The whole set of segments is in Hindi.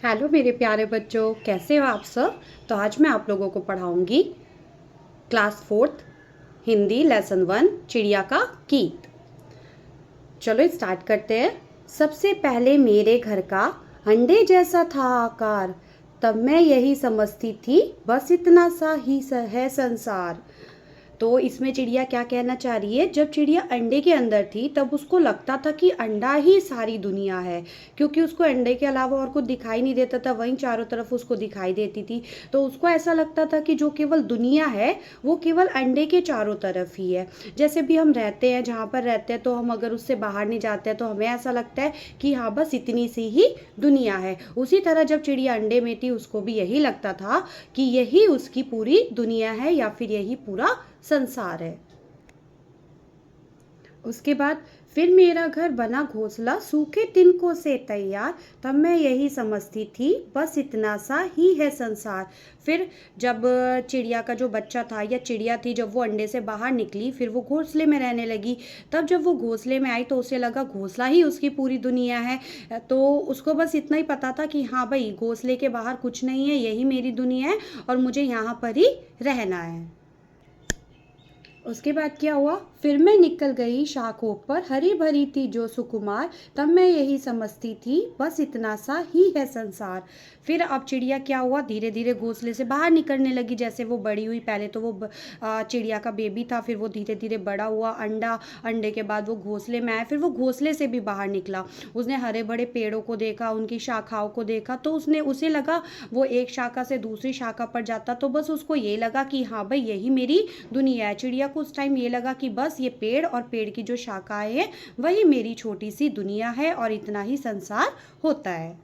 हेलो मेरे प्यारे बच्चों, कैसे हो आप सब। तो आज मैं आप लोगों को पढ़ाऊंगी क्लास फोर्थ हिंदी लेसन 1 चिड़िया का गीत। चलो स्टार्ट करते हैं। सबसे पहले मेरे घर का अंडे जैसा था आकार, तब मैं यही समझती थी बस इतना सा ही है संसार। तो इसमें चिड़िया क्या कहना चाह रही है, जब चिड़िया अंडे के अंदर थी तब उसको लगता था कि अंडा ही सारी दुनिया है, क्योंकि उसको अंडे के अलावा और कुछ दिखाई नहीं देता था, वहीं चारों तरफ उसको दिखाई देती थी। तो उसको ऐसा लगता था कि जो केवल दुनिया है वो केवल अंडे के चारों तरफ ही है। जैसे भी हम रहते हैं, जहाँ पर रहते हैं, तो हम अगर उससे बाहर नहीं जाते हैं तो हमें ऐसा लगता है कि हाँ बस इतनी सी ही दुनिया है। उसी तरह जब चिड़िया अंडे में थी उसको भी यही लगता था कि यही उसकी पूरी दुनिया है या फिर यही पूरा संसार है। उसके बाद फिर मेरा घर बना घोंसला सूखे तिनकों से तैयार, तब मैं यही समझती थी बस इतना सा ही है संसार। फिर जब चिड़िया का जो बच्चा था या चिड़िया थी, जब वो अंडे से बाहर निकली, फिर वो घोंसले में रहने लगी। तब जब वो घोंसले में आई तो उसे लगा घोंसला ही उसकी पूरी दुनिया है। तो उसको बस इतना ही पता था कि हाँ भाई, घोंसले के बाहर कुछ नहीं है, यही मेरी दुनिया है और मुझे यहाँ पर ही रहना है। उसके बाद क्या हुआ, फिर मैं निकल गई शाखों पर, हरी भरी थी जो सुकुमार, तब मैं यही समझती थी बस इतना सा ही है संसार। फिर अब चिड़िया क्या हुआ, धीरे धीरे घोंसले से बाहर निकलने लगी। जैसे वो बड़ी हुई, पहले तो वो चिड़िया का बेबी था, फिर वो धीरे धीरे बड़ा हुआ, अंडे के बाद वो घोंसले में आया, फिर वो घोंसले से भी बाहर निकला। उसने हरे भरे पेड़ों को देखा, उनकी शाखाओं को देखा, तो उसे लगा वो एक शाखा से दूसरी शाखा पर जाता, तो बस उसको ये लगा कि हाँ भाई यही मेरी दुनिया है। चिड़िया को उस टाइम ये लगा कि बस ये पेड़ और पेड़ की जो शाखाएं हैं वही मेरी छोटी सी दुनिया है और इतना ही संसार होता है।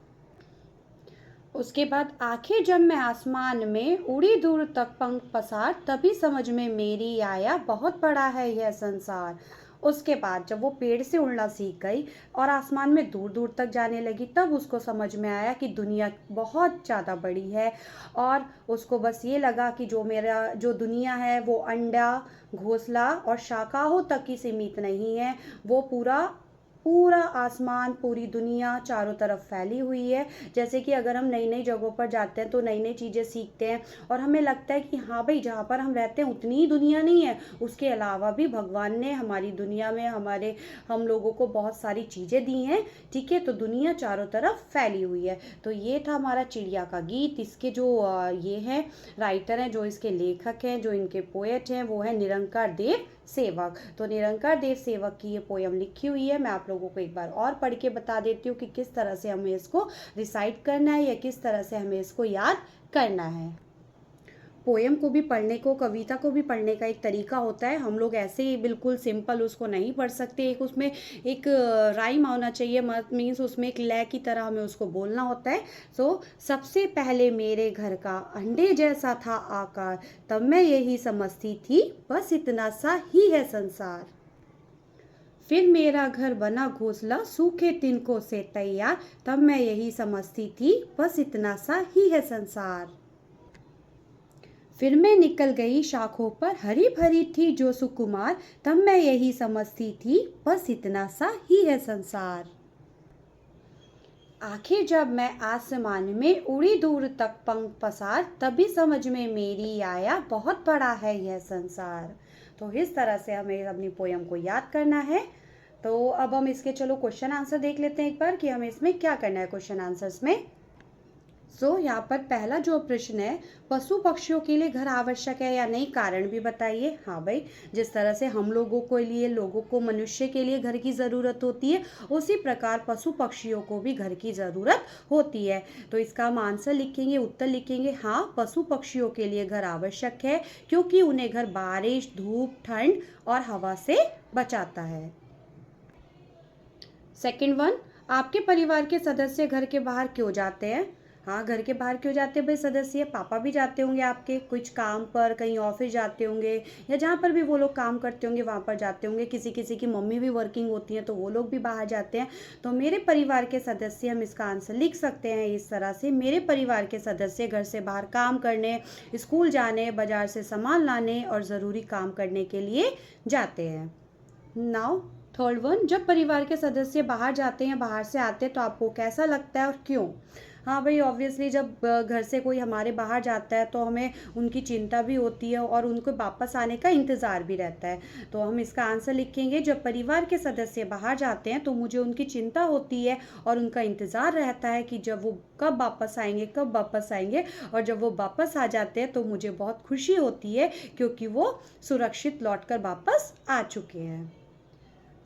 उसके बाद आखिर जब मैं आसमान में उड़ी दूर तक पंख पसार, तभी समझ में मेरी आया बहुत बड़ा है यह संसार। उसके बाद जब वो पेड़ से उड़ना सीख गई और आसमान में दूर दूर तक जाने लगी, तब उसको समझ में आया कि दुनिया बहुत ज़्यादा बड़ी है। और उसको बस ये लगा कि जो मेरा जो दुनिया है वो अंडा, घोंसला और शाखाओं तक ही सीमित नहीं है, वो पूरा पूरा आसमान, पूरी दुनिया चारों तरफ फैली हुई है। जैसे कि अगर हम नई नई जगहों पर जाते हैं तो नई नई चीज़ें सीखते हैं और हमें लगता है कि हाँ भाई, जहाँ पर हम रहते हैं उतनी ही दुनिया नहीं है, उसके अलावा भी भगवान ने हमारी दुनिया में हम लोगों को बहुत सारी चीज़ें दी हैं। ठीक है, तो दुनिया चारों तरफ फैली हुई है। तो ये था हमारा चिड़िया का गीत। इसके जो ये हैं राइटर हैं, जो इसके लेखक हैं, जो इनके पोएट हैं, वो है निरंकार देव सेवक। तो निरंकार देव सेवक की ये पोयम लिखी हुई है। मैं आप लोगों को एक बार और पढ़ के बता देती हूँ कि किस तरह से हमें इसको रिसाइट करना है या किस तरह से हमें इसको याद करना है। पोएम को भी पढ़ने को, कविता को भी पढ़ने का एक तरीका होता है। हम लोग ऐसे ही बिल्कुल सिंपल उसको नहीं पढ़ सकते। एक उसमें एक राइम होना चाहिए, मीन्स उसमें एक लय की तरह हमें उसको बोलना होता है। सबसे पहले मेरे घर का अंडे जैसा था आकार, तब मैं यही समझती थी बस इतना सा ही है संसार। फिर मेरा घर बना घोंसला सूखे तिनकों से तैयार, तब मैं यही समझती थी बस इतना सा ही है संसार। फिर मैं निकल गई शाखों पर, हरी भरी थी जो सुकुमार, तब मैं यही समझती थी बस इतना सा ही है संसार। आखिर जब मैं आसमान में उड़ी दूर तक पंख पसार, तभी समझ में मेरी आया बहुत बड़ा है यह संसार। तो इस तरह से हमें अपनी पोयम को याद करना है। तो अब हम इसके चलो क्वेश्चन आंसर देख लेते हैं एक बार कि हमें इसमें क्या करना है क्वेश्चन आंसर्स में। यहाँ पर पहला जो प्रश्न है, पशु पक्षियों के लिए घर आवश्यक है या नहीं, कारण भी बताइए। हाँ भाई, जिस तरह से हम लोगों को मनुष्य के लिए घर की ज़रूरत होती है, उसी प्रकार पशु पक्षियों को भी घर की ज़रूरत होती है। तो इसका हम आंसर लिखेंगे, उत्तर लिखेंगे, हाँ पशु पक्षियों के लिए घर आवश्यक है, क्योंकि उन्हें घर बारिश, धूप, ठंड और हवा से बचाता है। सेकंड वन, आपके परिवार के सदस्य घर के बाहर क्यों जाते हैं। हाँ, घर के बाहर क्यों जाते हैं भाई सदस्य, पापा भी जाते होंगे आपके कुछ काम पर, कहीं ऑफिस जाते होंगे या जहाँ पर भी वो लोग काम करते होंगे वहाँ पर जाते होंगे। किसी किसी की मम्मी भी वर्किंग होती हैं तो वो लोग भी बाहर जाते हैं। तो मेरे परिवार के सदस्य, हम इसका आंसर लिख सकते हैं इस तरह से, मेरे परिवार के सदस्य घर से बाहर काम करने, स्कूल जाने, बाजार से सामान लाने और ज़रूरी काम करने के लिए जाते हैं। नाउ थर्ड वन, जब परिवार के सदस्य बाहर जाते हैं, बाहर से आते हैं तो आपको कैसा लगता है और क्यों। हाँ भाई, ऑब्वियसली जब घर से कोई हमारे बाहर जाता है तो हमें उनकी चिंता भी होती है और उनको वापस आने का इंतज़ार भी रहता है। तो हम इसका आंसर लिखेंगे, जब परिवार के सदस्य बाहर जाते हैं तो मुझे उनकी चिंता होती है और उनका इंतज़ार रहता है कि जब वो कब वापस आएंगे, कब वापस आएंगे। और जब वो वापस आ जाते हैं तो मुझे बहुत खुशी होती है क्योंकि वो सुरक्षित लौट कर वापस आ चुके हैं।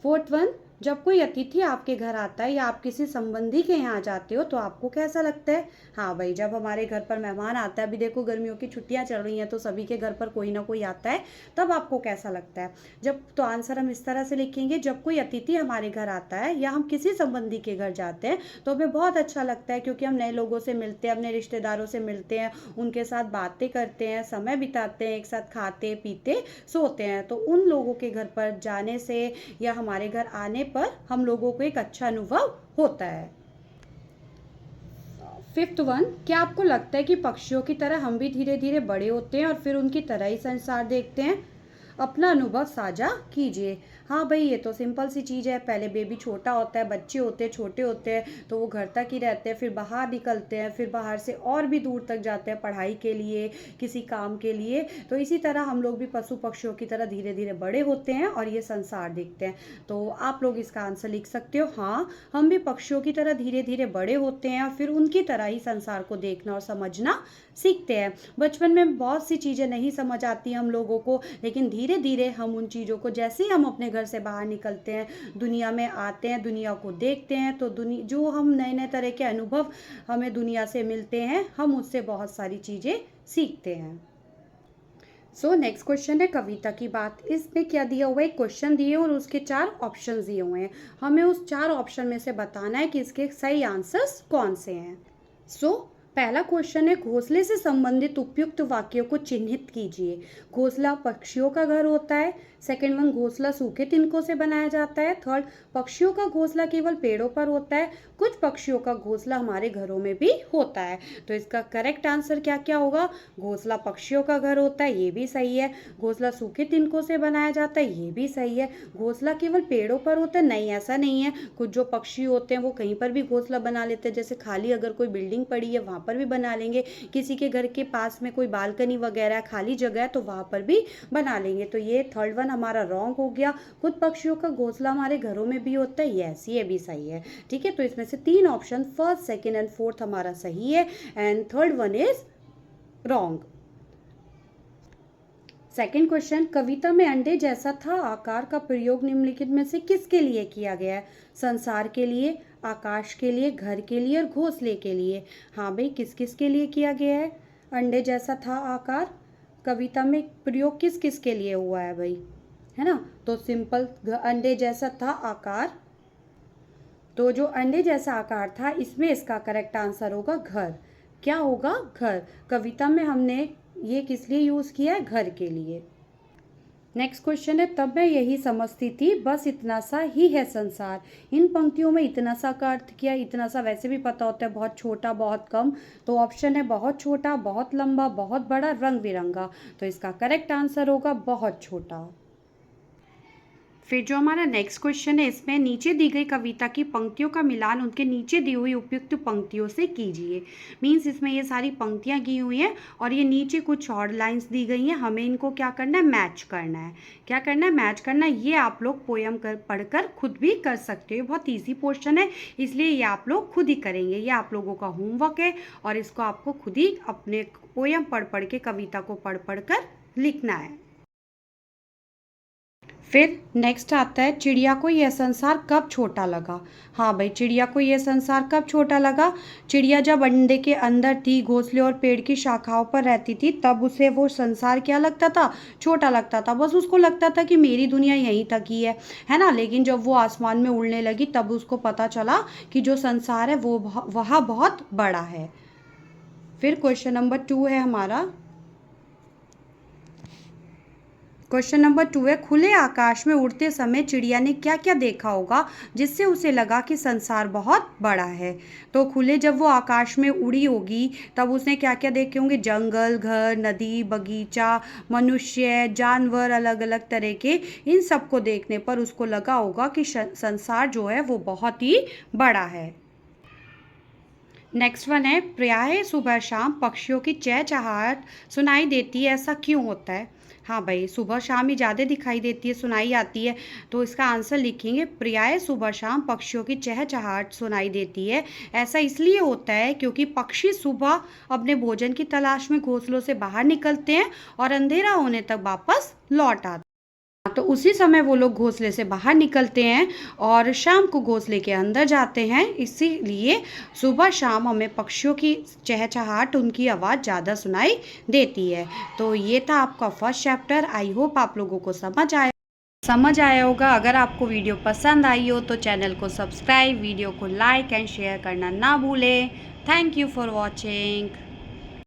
फोर्थ वन, जब कोई अतिथि आपके घर आता है या आप किसी संबंधी के यहाँ जाते हो तो आपको कैसा लगता है? हाँ भाई, जब हमारे घर पर मेहमान आता है, अभी देखो गर्मियों की छुट्टियाँ चल रही हैं तो सभी के घर पर कोई ना कोई आता है, तब आपको कैसा लगता है? जब तो आंसर हम इस तरह से लिखेंगे, जब कोई अतिथि हमारे घर आता है या हम किसी संबंधी के घर जाते हैं तो हमें बहुत अच्छा लगता है क्योंकि हम नए लोगों से मिलते हैं, अपने रिश्तेदारों से मिलते हैं, उनके साथ बातें करते हैं, समय बिताते हैं, एक साथ खाते पीते सोते हैं। तो उन लोगों के घर पर जाने से या हमारे घर आने पर हम लोगों को एक अच्छा अनुभव होता है। फिफ्थ वन, क्या आपको लगता है कि पक्षियों की तरह हम भी धीरे धीरे बड़े होते हैं और फिर उनकी तरह ही संसार देखते हैं? अपना अनुभव साझा कीजिए। हाँ भाई, ये तो सिंपल सी चीज़ है। पहले बेबी छोटा होता है, बच्चे होते हैं, छोटे होते हैं तो वो घर तक ही रहते हैं, फिर बाहर निकलते हैं, फिर बाहर से और भी दूर तक जाते हैं पढ़ाई के लिए, किसी काम के लिए। तो इसी तरह हम लोग भी पशु पक्षियों की तरह धीरे धीरे बड़े होते हैं और ये संसार देखते हैं। तो आप लोग इसका आंसर लिख सकते हो, हाँ हम भी पक्षियों की तरह धीरे धीरे बड़े होते हैं और फिर उनकी तरह ही संसार को देखना और समझना सीखते हैं। बचपन में बहुत सी चीज़ें नहीं समझ आती हम लोगों को, लेकिन धीरे धीरे हम उन चीज़ों को, जैसे ही हम अपने घर से बाहर निकलते हैं, दुनिया में आते हैं, दुनिया को देखते हैं, तो दुनिया जो हम नए नए तरह के अनुभव हमें दुनिया से मिलते हैं, हम उससे बहुत सारी चीज़ें सीखते हैं। सो नेक्स्ट क्वेश्चन है कविता की बात। इसमें क्या दिया हुआ है, एक क्वेश्चन दिए और उसके 4 ऑप्शन दिए हुए हैं। हमें उस 4 ऑप्शन में से बताना है कि इसके सही आंसर्स कौन से हैं। सो पहला क्वेश्चन है, घोंसले से संबंधित उपयुक्त वाक्यों को चिन्हित कीजिए। घोंसला पक्षियों का घर होता है। सेकंड वन, घोंसला सूखे तिनकों से बनाया जाता है। थर्ड, पक्षियों का घोंसला केवल पेड़ों पर होता है। कुछ पक्षियों का घोंसला हमारे घरों में भी होता है। तो इसका करेक्ट आंसर क्या क्या होगा? घोंसला पक्षियों का घर होता है, ये भी सही है। घोंसला सूखे तिनकों से बनाया जाता है, ये भी सही है। घोंसला केवल पेड़ों पर होता है, नहीं ऐसा नहीं है। कुछ जो पक्षी होते हैं वो कहीं पर भी घोंसला बना लेते हैं, जैसे खाली अगर कोई बिल्डिंग पड़ी है वहाँ पर भी बना लेंगे, किसी के घर के पास में कोई बालकनी वगैरह खाली जगह है तो वहाँ पर भी बना लेंगे। तो ये थर्ड वन हमारा रॉन्ग हो गया। कुछ पक्षियों का घोंसला हमारे घरों में भी होता है, यस ये भी सही है। ठीक है, तो इसमें से 3 option first, second and fourth हमारा सही है and third one is wrong. Second question, कविता में अंडे जैसा था आकार का प्रयोग निम्नलिखित में से किसके लिए किया गया है? संसार के लिए, आकाश के लिए, घर के लिए और घोंसले के लिए। हाँ भाई, किस किस के लिए किया गया है? अंडे जैसा था आकार कविता में प्रयोग किस किस के लिए हुआ है भाई, है ना? तो सिंपल, अंडे जैसा था आकार, तो जो अंडे जैसा आकार था इसमें इसका करेक्ट आंसर होगा घर। क्या होगा? घर। कविता में हमने ये किस लिए यूज़ किया है? घर के लिए। नेक्स्ट क्वेश्चन है, तब मैं यही समझती थी बस इतना सा ही है संसार। इन पंक्तियों में इतना सा का अर्थ क्या? इतना सा वैसे भी पता होता है, बहुत छोटा, बहुत कम। तो ऑप्शन है बहुत छोटा, बहुत लंबा, बहुत बड़ा, रंग बिरंगा। तो इसका करेक्ट आंसर होगा बहुत छोटा। फिर जो हमारा नेक्स्ट क्वेश्चन है, इसमें नीचे दी गई कविता की पंक्तियों का मिलान उनके नीचे दी हुई उपयुक्त पंक्तियों से कीजिए। मीन्स इसमें ये सारी पंक्तियाँ की हुई हैं और ये नीचे कुछ और लाइंस दी गई हैं, हमें इनको क्या करना है? मैच करना है। क्या करना है? मैच करना है। ये आप लोग पोयम पढ़कर खुद भी कर सकते हो, बहुत ईजी पोर्शन है, इसलिए ये आप लोग खुद ही करेंगे। ये आप लोगों का होमवर्क है और इसको आपको खुद ही अपने पोयम पढ़ के, कविता को पढ़ कर लिखना है। फिर नेक्स्ट आता है, चिड़िया को यह संसार कब छोटा लगा? हाँ भाई, चिड़िया को यह संसार कब छोटा लगा? चिड़िया जब अंडे के अंदर थी, घोंसले और पेड़ की शाखाओं पर रहती थी, तब उसे वो संसार क्या लगता था? छोटा लगता था। बस उसको लगता था कि मेरी दुनिया यहीं तक ही है ना? लेकिन जब वो आसमान में उड़ने लगी तब उसको पता चला कि जो संसार है वो वहाँ बहुत बड़ा है। फिर क्वेश्चन नंबर 2 है हमारा। क्वेश्चन नंबर 2 है, खुले आकाश में उड़ते समय चिड़िया ने क्या क्या देखा होगा जिससे उसे लगा कि संसार बहुत बड़ा है? तो खुले जब वो आकाश में उड़ी होगी तब उसने क्या क्या देखे होंगे? जंगल, घर, नदी, बगीचा, मनुष्य, जानवर, अलग अलग तरह के। इन सब को देखने पर उसको लगा होगा कि संसार जो है वो बहुत ही बड़ा है। नेक्स्ट वन है, प्रायः सुबह शाम पक्षियों की चहचहाहट सुनाई देती है, ऐसा क्यों होता है? हाँ भाई, सुबह शाम ही ज़्यादा दिखाई देती है, सुनाई आती है। तो इसका आंसर लिखेंगे, प्रायः सुबह शाम पक्षियों की चहचहाहट सुनाई देती है। ऐसा इसलिए होता है क्योंकि पक्षी सुबह अपने भोजन की तलाश में घोंसलों से बाहर निकलते हैं और अंधेरा होने तक वापस लौट आते हैं। तो उसी समय वो लोग घोंसले से बाहर निकलते हैं और शाम को घोंसले के अंदर जाते हैं। इसीलिए सुबह शाम हमें पक्षियों की चहचहाहट, उनकी आवाज़ ज़्यादा सुनाई देती है। तो ये था आपका फर्स्ट चैप्टर। आई होप आप लोगों को समझ आया होगा। अगर आपको वीडियो पसंद आई हो तो चैनल को सब्सक्राइब, वीडियो को लाइक एंड शेयर करना ना भूलें। Thank you for watching.